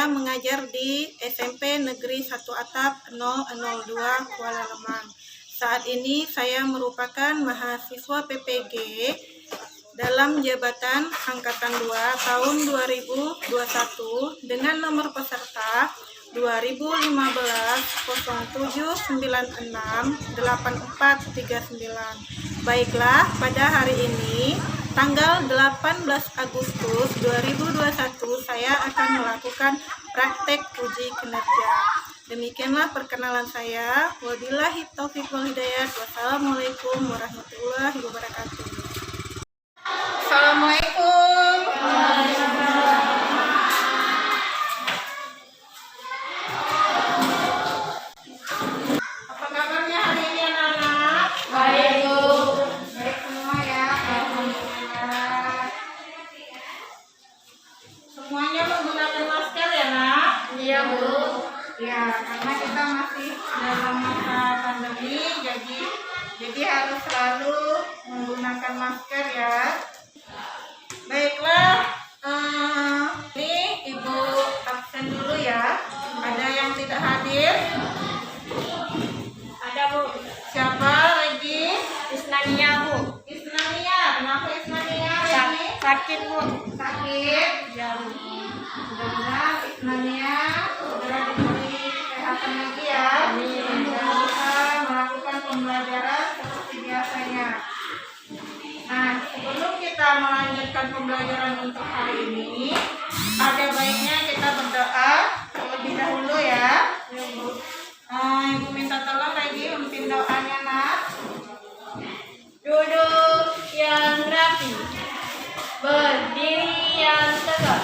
saya mengajar di SMP Negeri 1 Atap 002 Kuala Lemang. Saat ini saya merupakan mahasiswa PPG dalam jabatan Angkatan 2 tahun 2021 dengan nomor peserta 2015-0796-8439. Baiklah, pada hari ini tanggal 18 Agustus 2021 saya akan melakukan praktek uji kinerja. Demikianlah perkenalan saya. Wabillahi taufiq wal hidayah. Wassalamualaikum warahmatullahi wabarakatuh. Assalamualaikum. Apa kabarnya hari ini anak-anak? Baik, Bu. Baik semua ya. Alhamdulillah. Semuanya menggunakan masker ya, Nak? Iya, Bu. Ya, karena kita masih dalam masa pandemi, jadi harus selalu menggunakan masker ya. Baiklah, ini Ibu absen dulu ya. Ada yang tidak hadir? Ada, Bu. Siapa, Regi? Isnania, Bu. Isnania. Kenapa Isnania, Regi? Sakit, Bu. Sakit? Ya, Bu. Mudah-mudahan Isnania segera diberi kesehatan lagi ya. Dan bisa melakukan pembelajaran seperti biasanya. Nah, sebelum kita melanjutkan pembelajaran untuk hari ini, ada baiknya kita berdoa terlebih dahulu ya. Ibu minta tolong lagi memimpin doanya, Nak. Duduk yang rapi. Berdiri yang tegak.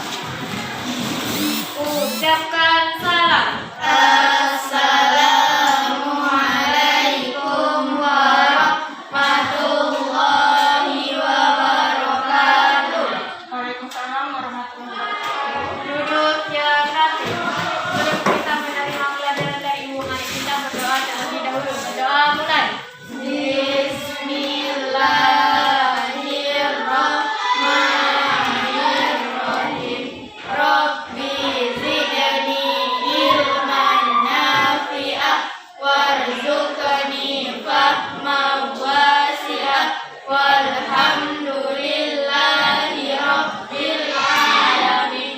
Ucapkan salam. Assalamualaikum warahmatullahi wabarakatuh. Waalaikumsalam warahmatullahi wabarakatuh. Duduk yang rapi. Sebelum kita menerima pelajaran dari Ibu, mari kita berdoa terlebih dahulu. Berdoa mulai. Bismillahirrahmanirrahim. Rabbi zidni ilman nafi'ah warzuqni fahman wasi'ah walhamdulillahi rabbil alamin.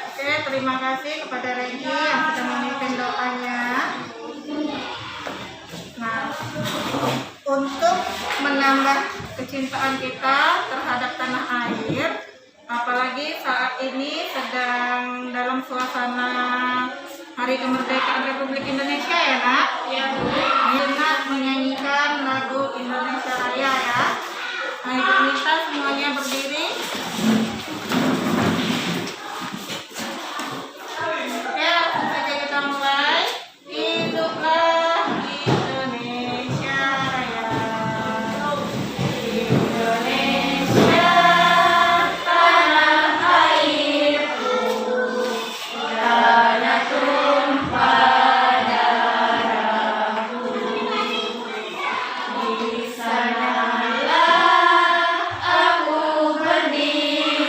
Oke, terima kasih kepada Regi yang sudah memimpin doanya. Nah, untuk menambah kecintaan kita terhadap tanah air, apalagi saat ini sedang dalam suasana Hari Kemerdekaan Republik Indonesia ya, Nak? Ya, Bu. Nak menyanyikan lagu Indonesia Raya ya. Nah, Ibu minta semuanya berdiri. Ya, langsung saja kita mulai. Hiduplah Indonesia Raya. Indonesia tanah airku, tanah tumpah darahku. Di sanalah aku berdiri.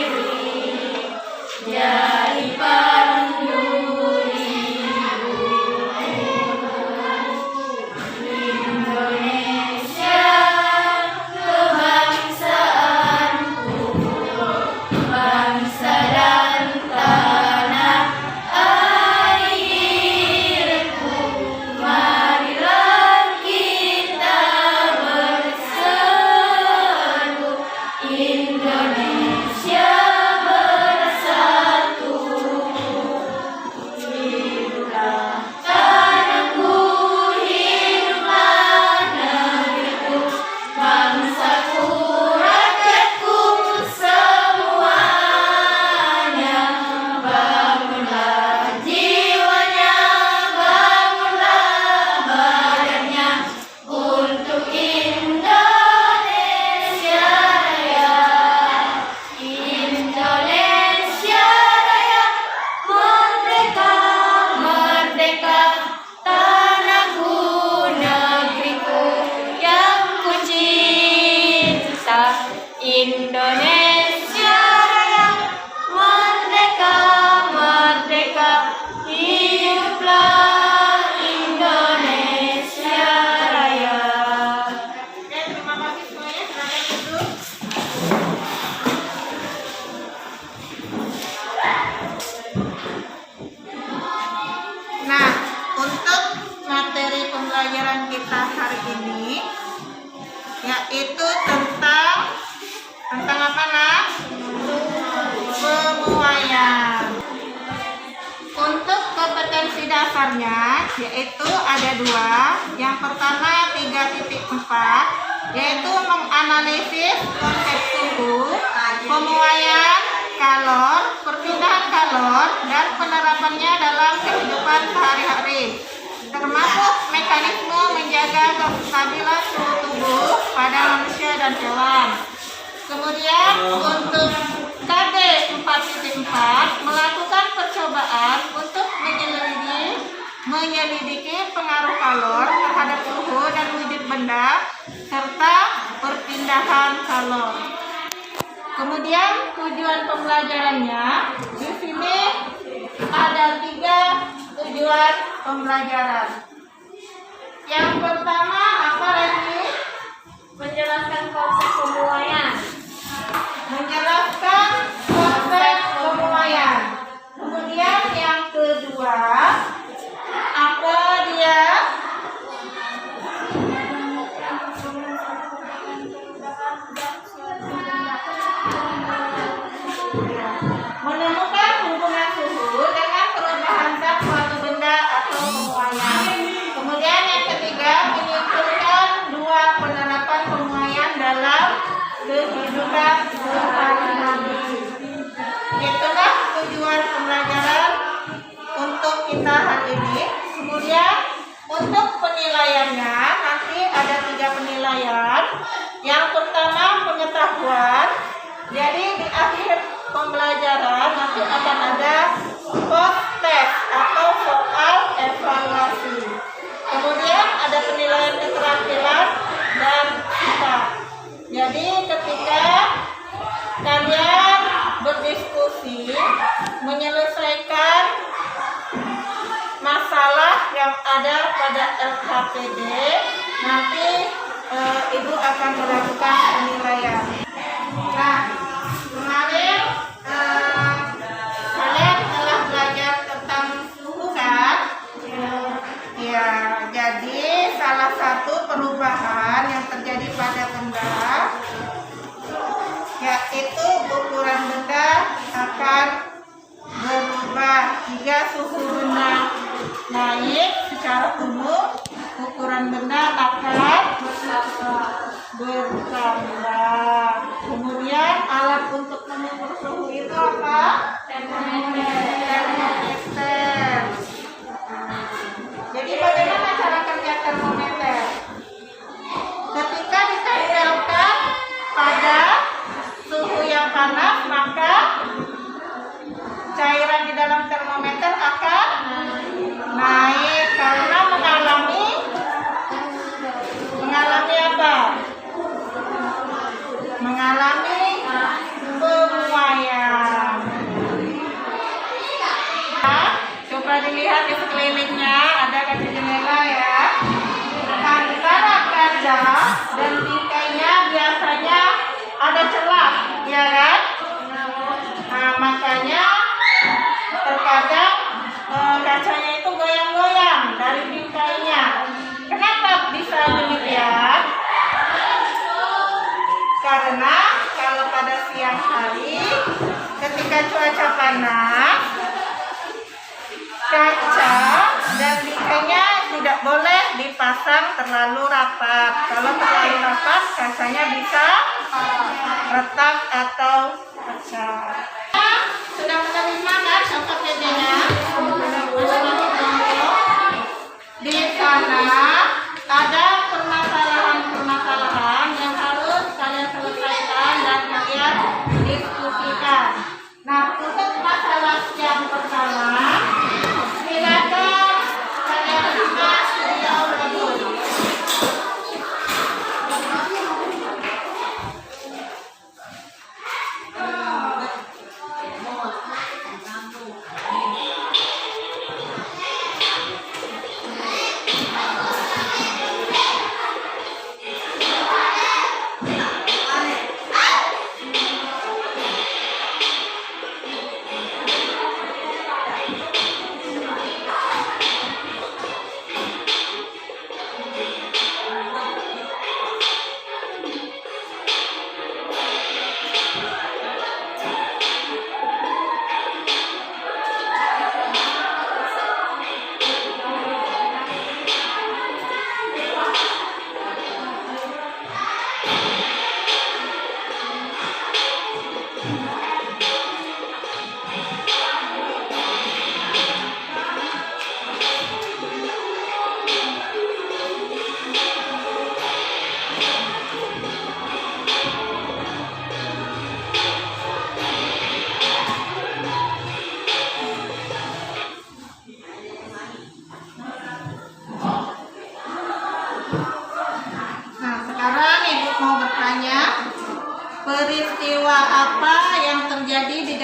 dasarnya yaitu ada dua. Yang pertama 3.4 yaitu menganalisis konsep suhu, pemuaian kalor, perpindahan kalor, dan penerapannya dalam kehidupan sehari-hari, termasuk mekanisme menjaga kestabilan suhu tubuh pada manusia dan hewan. Kemudian untuk KD 4.4 melakukan percobaan untuk menyelidiki pengaruh kalor terhadap suhu dan wujud benda serta perpindahan kalor. Kemudian tujuan pembelajarannya di sini ada 3 tujuan pembelajaran. Yang pertama apa lagi? Menjelaskan konsep pemuaian. Menjelaskan konsep pemuaian. Kemudian yang kedua apa dia? Menemukan hubungan suhu dengan perubahan zat suatu benda atau pemuaian. Kemudian yang ketiga menyimpulkan 2 penerapan pemuaian dalam kehidupan sehari-hari. Itulah tujuan pembelajaran untuk kita hari ini. Kemudian untuk penilaiannya nanti ada 3 penilaian. Yang pertama pengetahuan. Jadi di akhir pembelajaran nanti akan ada post test atau soal evaluasi. Kemudian ada penilaian keterampilan dan sikap. Jadi ketika kalian berdiskusi menyelesaikan masalah yang ada pada LHPD, nanti Ibu akan melakukan penilaian. Nah, kemarin kalian telah belajar tentang suhu kan? Ya, jadi salah satu perubahan yang terjadi pada benda yaitu ukuran benda akan berubah. Jika suhu benda naik secara umum, ukuran benda akan bertambah. Kemudian alat untuk mengukur suhu itu apa? Termometer. Jadi bagaimana cara kerja termometer? Ketika ditempelkan pada suhu yang panas, maka cairan di dalam termometer akan naik karena mengalami apa? Mengalami pemuaian. Nah, coba dilihat di sekelilingnya ada kaca jendela ya. Antara kaca dan bingkainya biasanya ada celah, ya kan? Nah, makanya terkadang kacanya itu goyang-goyang dari bingkainya. Kenapa bisa demikian? Karena kalau pada siang hari ketika cuaca panas, kaca dan bingkainya tidak boleh dipasang terlalu rapat. Kalau terlalu rapat, kacanya bisa retak atau pecah. Sudah menerima kan LHPD-nya? Di sana ada permasalahan-permasalahan yang harus kalian selesaikan dan kalian diskusikan. Nah, untuk masalah yang pertama, silakan kalian simak video berikut.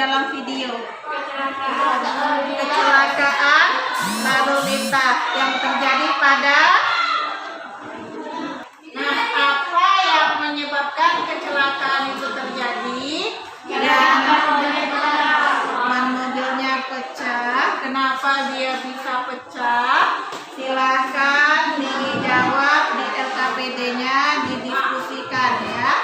dalam video? Kecelakaan lalu lintas yang terjadi pada. Nah, apa yang menyebabkan kecelakaan itu terjadi? Ban mobilnya pecah. Kenapa dia bisa pecah? Silakan dijawab di LKPD-nya, didiskusikan ya.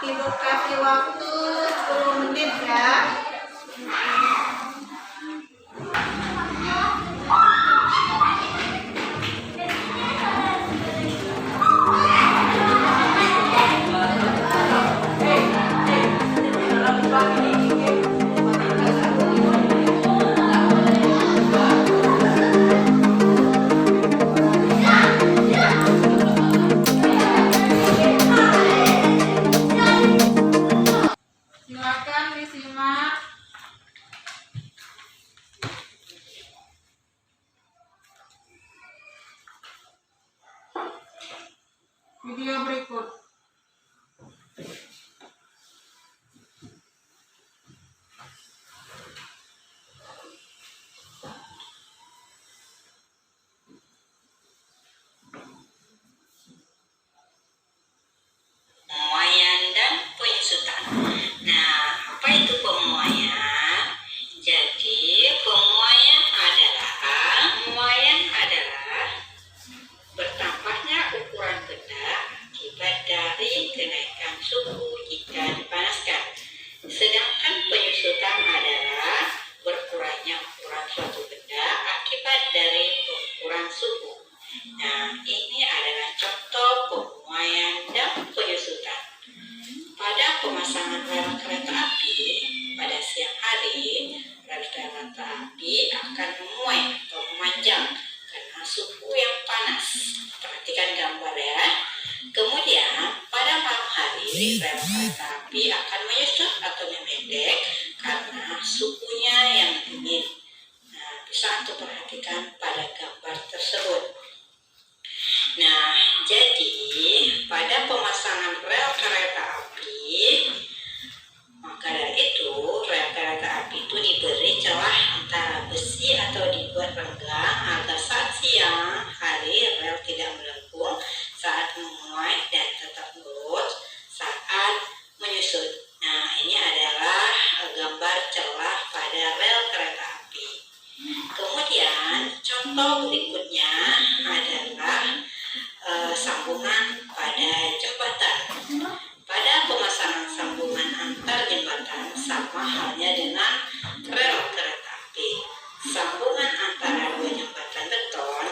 Ibu kasih waktu 10 menit ya. Silakan disimak. Video berikut. Pemuaian dan penyusutan. Nah, apa itu pemuaian? Jadi, pemuaian adalah bertambahnya ukuran benda akibat dari kenaikan suhu jika dipanaskan. Sedangkan penyusutan adalah berkurangnya ukuran suatu benda akibat dari pengukuran suhu. Nah, ini adalah contoh pemuaian dan penyusutan. Pada pemasangan rel kereta api pada siang hari, rel kereta api akan memuai atau memanjang karena suhu yang panas. Perhatikan gambar ya. Kemudian pada malam hari, rel kereta api akan menyusut atau memendek karena suhunya yang dingin. Nah, bisa Anda perhatikan pada gambar tersebut. Nah, jadi pada pemasangan rel kereta api, maka dari itu rel kereta api itu diberi celah antara besi atau dibuat renggang agar saat siang hari rel tidak melengkung saat memuai dan tetap lurus saat menyusut. Nah, ini adalah gambar celah pada rel kereta api. Kemudian contoh berikutnya adalah sambungan pada jembatan. Pada pemasangan sambungan antar jembatan sama halnya dengan rel kereta api. Sambungan antara dua jembatan beton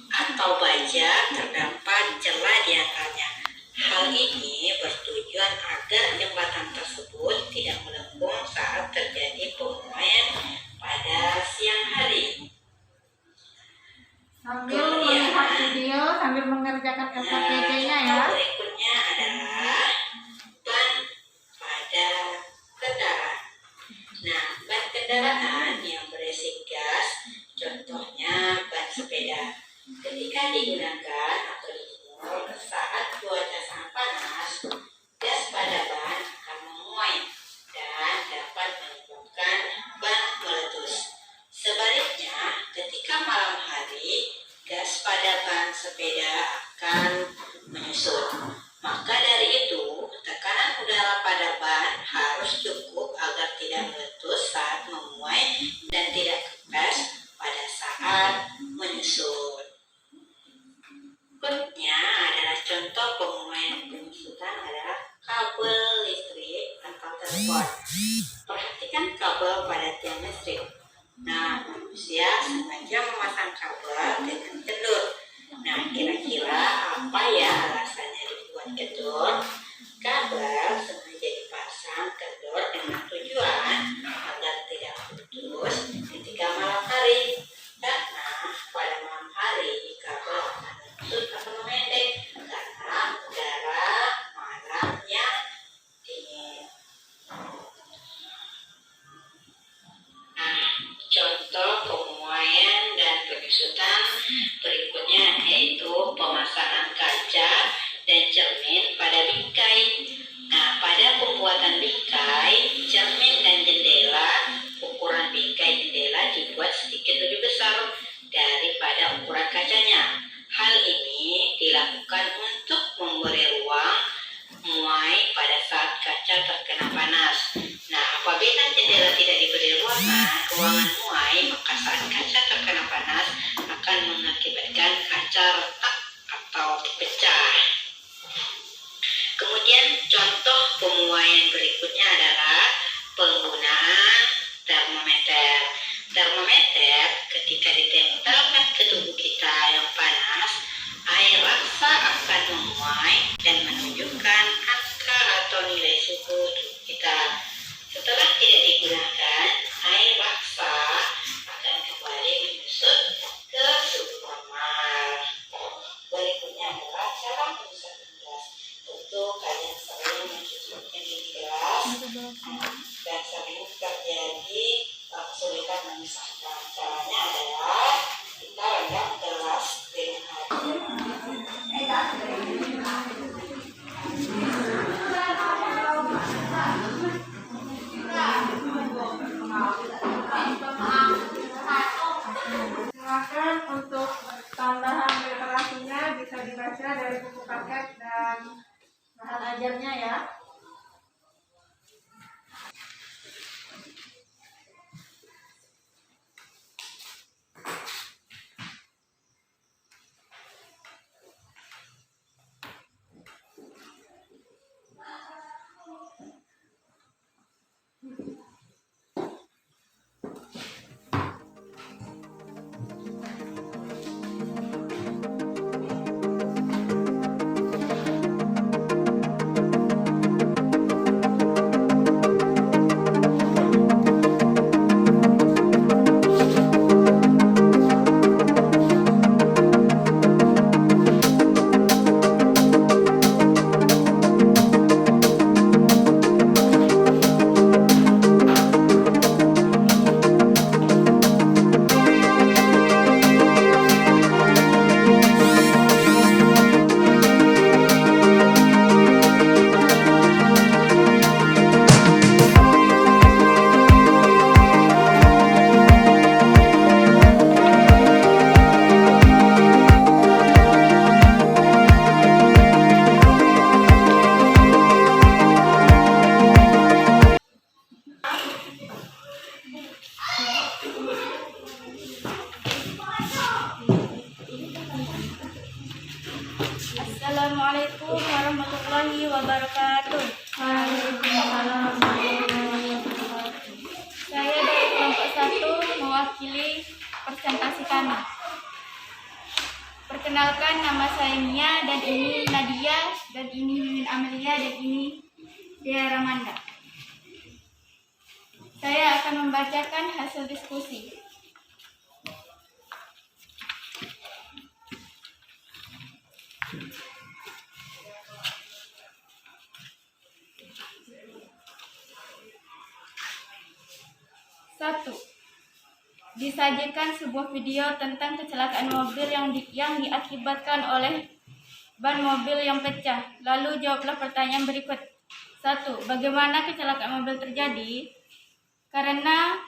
atau baja terdapat celah di antaranya. Hal ini bertujuan agar jembatan tersebut tidak melengkung saat terjadi pemuaian pada siang hari. Sambil melihat video, sambil mengerjakan LKPD-nya ya. Berikutnya adalah ban pada kendaraan. Nah, ban kendaraan yang berisi gas, contohnya ban sepeda. Ketika digunakan atau dijemur saat cuaca sangat panas, gas pada ban akan memuai dan dapat menyebabkan ban meletus. Sebaliknya, ketika malam hari, gas pada ban sepeda akan menyusut. Maka dari itu, tekanan udara pada ban harus cukup agar tidak meletus saat memuai dan tidak kempes pada saat menyusut. Berikutnya adalah contoh pemuaian penyusutan adalah kabel listrik atau telepon. Perhatikan kabel pada tiang listrik. Nah, manusia sengaja memasang kabel dengan kendur. Nah, kira-kira apa ya alasannya dibuat kendur? Kabel sengaja dipasang kendur dengan tujuan agar tidak putus ketika malam hari. Karena contoh pemuaian dan penyusutan berikutnya yaitu pemasangan kaca dan cermin pada bingkai. Nah, pada pembuatan bingkai, cermin dan jendela, ukuran bingkai jendela dibuat sedikit lebih besar daripada ukuran kacanya. Hal ini dilakukan untuk memberi ruang muai pada saat kaca terkena panas. Nah, apabila jendela tidak diberi ruangan muai, maka saat kaca terkena panas akan mengakibatkan kaca retak atau pecah. Kemudian contoh pemuaian berikutnya adalah penggunaan termometer. Termometer ketika ditempelkan ke tubuh kita yang panas, air raksa akan memuai dan menunjukkan angka atau nilai suhu tubuh kita. Setelah tidak digunakan, air raksa akan kembali menyusut ke suhu normal. Berikutnya adalah cara menyusutkan gelas. Tentu kalian sering mencucinya di gelas dan sering terjadi kesulitan memisahkan. Caranya adalah kita rendam gelas dengan Silakan untuk tambahan literasinya bisa dibaca dari buku paket dan bahan ajarnya ya. Assalamualaikum warahmatullahi wabarakatuh. Waalaikumsalam warahmatullahi wabarakatuh. Saya dari kelompok 1 mewakili presentasi kami. Perkenalkan, nama saya Mia, dan ini Nadia, dan ini Mimin Amelia, dan ini Dea Ramanda. Saya akan membacakan hasil diskusi. Satu, disajikan sebuah video tentang kecelakaan mobil yang diakibatkan oleh ban mobil yang pecah. Lalu jawablah pertanyaan berikut. 1. Bagaimana kecelakaan mobil terjadi? Karena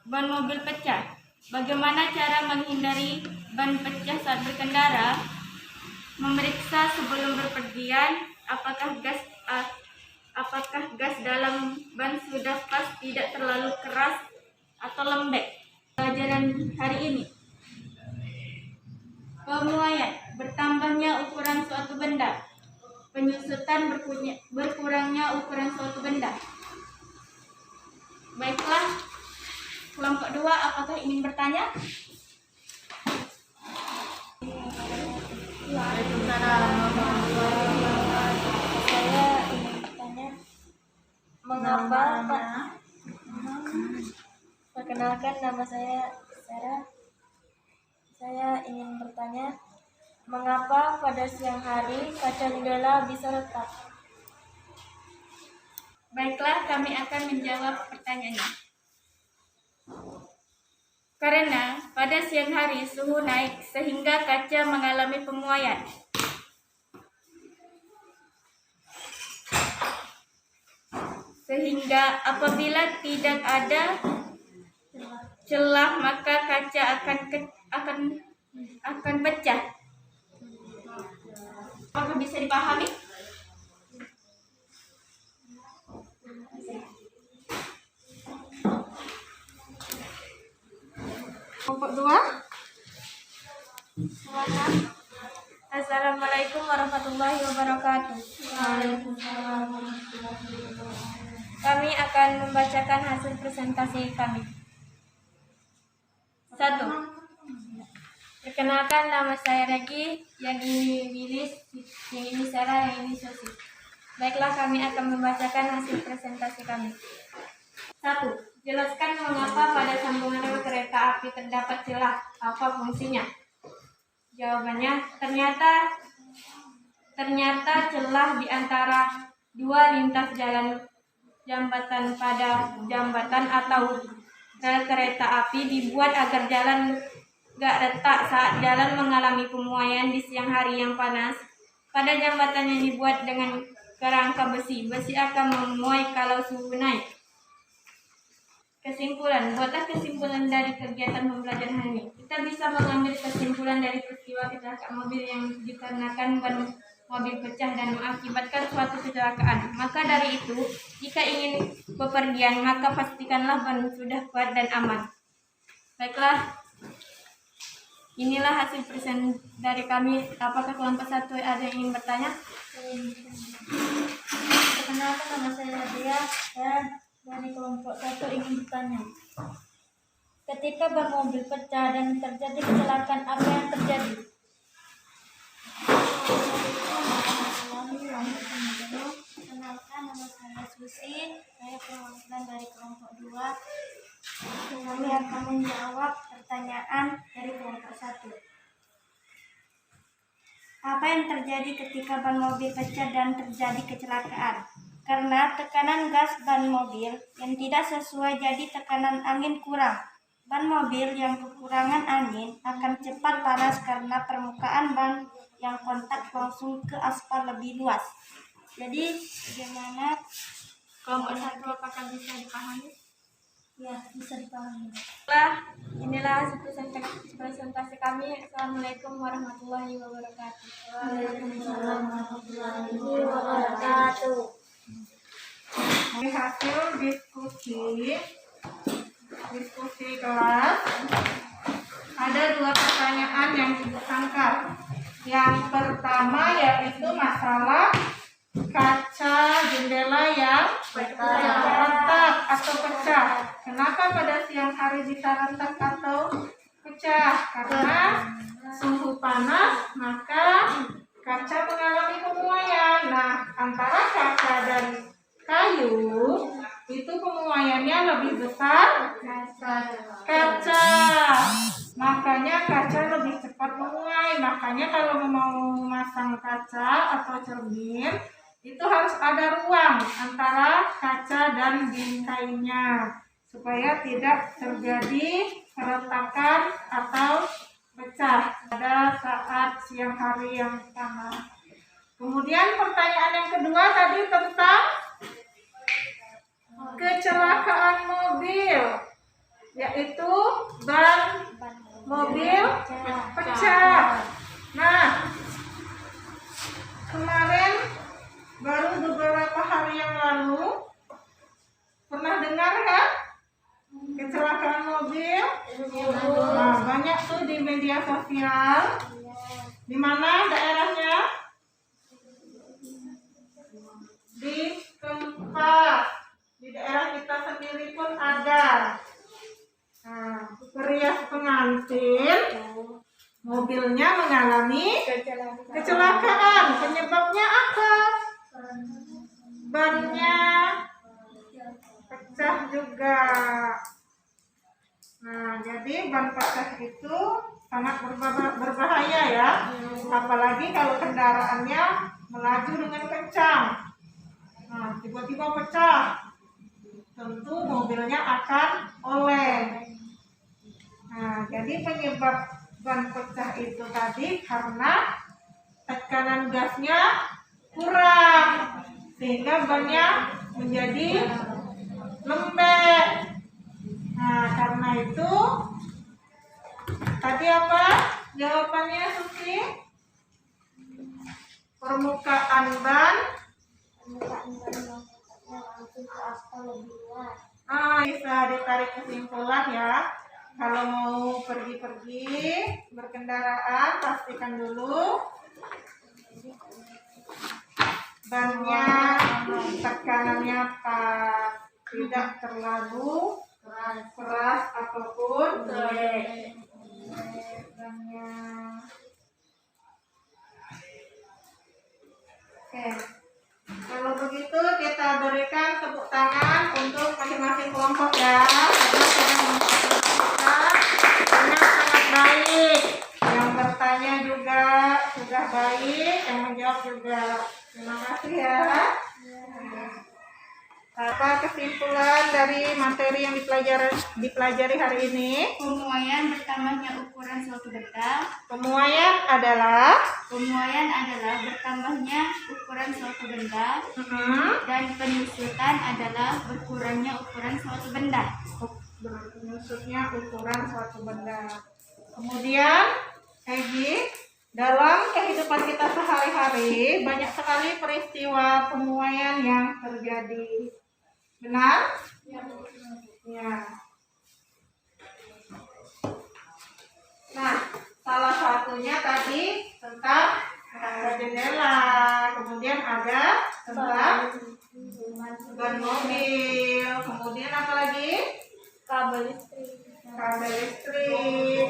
ban mobil pecah. Bagaimana cara menghindari ban pecah saat berkendara? Memeriksa sebelum berpergian apakah gas dalam ban sudah pas, tidak terlalu keras atau lembek. Pelajaran hari ini: pemuaian, bertambahnya ukuran suatu benda. Penyusutan, berkurangnya ukuran suatu benda. Baiklah, kelompok 2, apakah ingin bertanya? Waalaikumsalam warahmatullahi wabarakatuh. Saya ingin bertanya, mengapa Pak? Perkenalkan, nama saya Sarah. Saya ingin bertanya, mengapa pada siang hari kaca jendela bisa retak? Baiklah, kami akan menjawab pertanyaannya. Pada siang hari suhu naik sehingga kaca mengalami pemuaian. Sehingga apabila tidak ada celah maka kaca akan pecah. Apakah bisa dipahami? Kelompok 2. Assalamualaikum warahmatullahi wabarakatuh. Kami akan membacakan hasil presentasi kami. 1. Perkenalkan, nama saya Regi, yang ini Wilis, yang ini Sarah, yang ini Susi. Baiklah, kami akan membacakan hasil presentasi kami. 1. Jelaskan mengapa pada sambungan rel kereta api terdapat celah. Apa fungsinya? Jawabannya, ternyata celah di antara dua lintas jambatan pada jambatan atau rel kereta api dibuat agar jalan gak retak saat jalan mengalami pemuaian di siang hari yang panas. Pada jambatan yang dibuat dengan kerangka besi akan memuai kalau suhu naik. Kesimpulan, buatlah kesimpulan dari kegiatan pembelajaran hari ini. Kita bisa mengambil kesimpulan dari peristiwa kecelakaan mobil yang dikarenakan ban mobil pecah dan mengakibatkan suatu kecelakaan. Maka dari itu, jika ingin bepergian, maka pastikanlah ban sudah kuat dan aman. Baiklah, inilah hasil present dari kami. Apakah kelompok 1 ada yang ingin bertanya? Perkenalkan, nama saya Nadia. Saya dari kelompok 1 ingin bertanya. Ketika ban mobil pecah dan terjadi kecelakaan, apa yang terjadi? Perkenalkan, nama saya Susi. Saya perwakilan dari kelompok 2. Kami akan menjawab pertanyaan dari kelompok 1. Apa yang terjadi ketika ban mobil pecah dan terjadi kecelakaan? Karena tekanan gas ban mobil yang tidak sesuai, jadi tekanan angin kurang. Ban mobil yang kekurangan angin akan cepat panas karena permukaan ban yang kontak langsung ke aspal lebih luas. Jadi bagaimana Kelompok 1 apakah bisa dipahami? ya bisa dipahami? Inilah hasil presentasi kami. Assalamualaikum warahmatullahi wabarakatuh. Waalaikumsalam warahmatullahi wabarakatuh. Ini hasil diskusi kelas. Ada 2 pertanyaan yang ibu angkat. Yang pertama yaitu masalah kaca jendela yang retak atau pecah. Kenapa pada siang hari bisa retak atau pecah? Karena suhu panas maka kaca mengalami pemuaian. Nah, antara kaca dan kayu itu pemuaiannya lebih besar kaca, makanya kaca lebih cepat memuai. Makanya kalau mau memasang kaca atau cermin itu harus ada ruang antara kaca dan bingkainya supaya tidak terjadi keretakan atau pecah pada saat siang hari yang panas. Kemudian pertanyaan yang kedua tadi tentang kecelakaan mobil, yaitu ban mobil pecah. Nah, kemarin baru beberapa hari yang lalu pernah dengar kan kecelakaan mobil? Nah, banyak tuh di media sosial. Di mana daerahnya? Di tempat di daerah kita sendiri pun ada. Nah, perias pengantin mobilnya mengalami kecelakaan. Penyebabnya apa? Bannya pecah juga. Nah, jadi ban pecah itu sangat berbahaya ya. Apalagi kalau kendaraannya melaju dengan kencang. Nah, tiba-tiba pecah. Tentu mobilnya akan oleng. Nah, jadi penyebab ban pecah itu tadi karena tekanan gasnya kurang sehingga bannya menjadi lembek. Nah, karena itu tadi apa jawabannya, Susi? Permukaan ban bisa ditarik kesimpulan ya. Kalau mau pergi-pergi berkendaraan, pastikan dulu bannya tekanannya pas, tidak terlalu keras ataupun bannya. Oke, kalau begitu kita berikan tepuk tangan untuk masing-masing kelompok ya, karena sudah memperhatikan dengan sangat baik. Yang bertanya juga sudah baik, yang menjawab juga. Terima kasih ya. Apa kesimpulan dari materi yang dipelajari hari ini? Pemuaian bertambahnya ukuran suatu benda. Pemuaian adalah Bertambahnya ukuran suatu benda. mm-hmm, Dan penyusutan adalah berkurangnya ukuran suatu benda. Maksudnya ukuran suatu benda. Kemudian, Egi, dalam kehidupan kita sehari-hari banyak sekali peristiwa pemuaian yang terjadi. Benar? Ya. Nah, salah satunya tadi tentang kaca jendela, kemudian ada tentang ban mobil, kemudian apa lagi? Kabel listrik. Kabel listrik.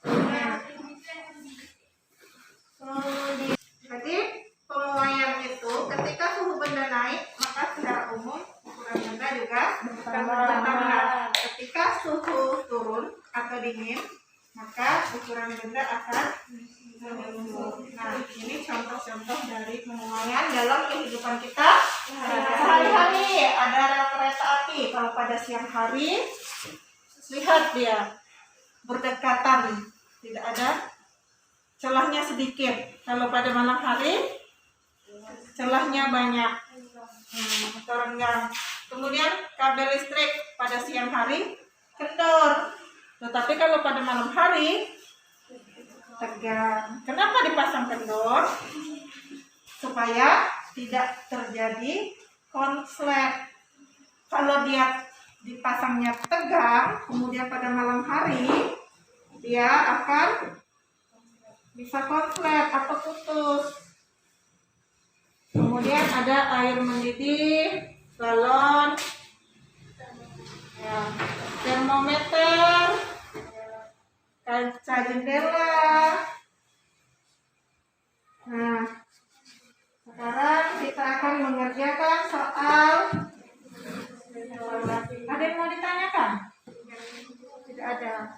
Nah, jadi pemuaian itu ketika suhu benda naik, maka secara umum ukuran benda juga bertambah. Ketika suhu turun atau dingin, maka ukuran benda akan menurun. Nah, ini contoh-contoh dari pemuaian dalam kehidupan kita sehari-hari. Ada rel kereta api, kalau pada siang hari lihat dia berdekatan, tidak ada celahnya sedikit. Kalau pada malam hari celahnya banyak atau renggang. Kemudian kabel listrik pada siang hari kendor, tetapi kalau pada malam hari tegang. Kenapa dipasang kendor? Supaya tidak terjadi konslet. Kalau dia dipasangnya tegang, kemudian pada malam hari dia akan bisa konslet atau putus. Kemudian ada air mendidih, galon, ya, termometer, kaca jendela. Nah, sekarang kita akan mengerjakan soal. Ada yang mau ditanyakan? Tidak ada.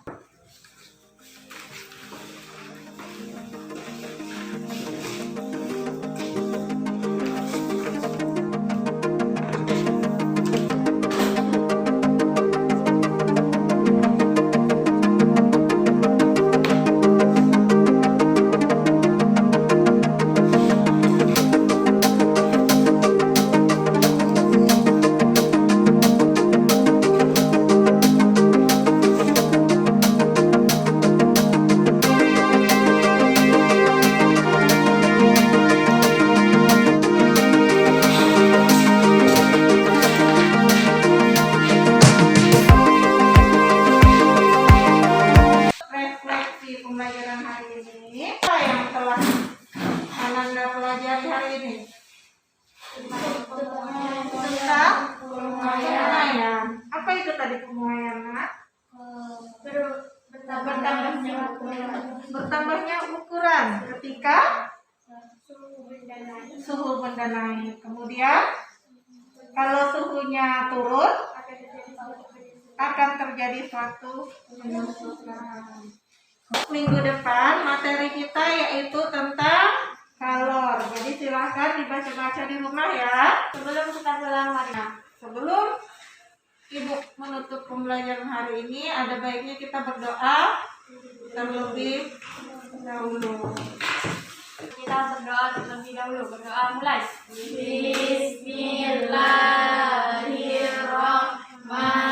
Refleksi pembelajaran hari ini. Apa yang telah Ananda pelajari hari ini? Tentang pemuaian. Apa itu tadi pemuaian, Nak? Bertambahnya ukuran ketika suhu benda naik. Kemudian kalau suhunya turun akan terjadi suatu penyusutan. Minggu depan materi kita yaitu tentang kalor. Jadi silahkan dibaca-baca di rumah ya. Sebelum kita pulang hari. Sebelum Ibu menutup pembelajaran hari ini, ada baiknya kita berdoa terlebih dahulu. Kita berdoa terlebih dahulu. Berdoa mulai. Bismillahirrahmanirrahim.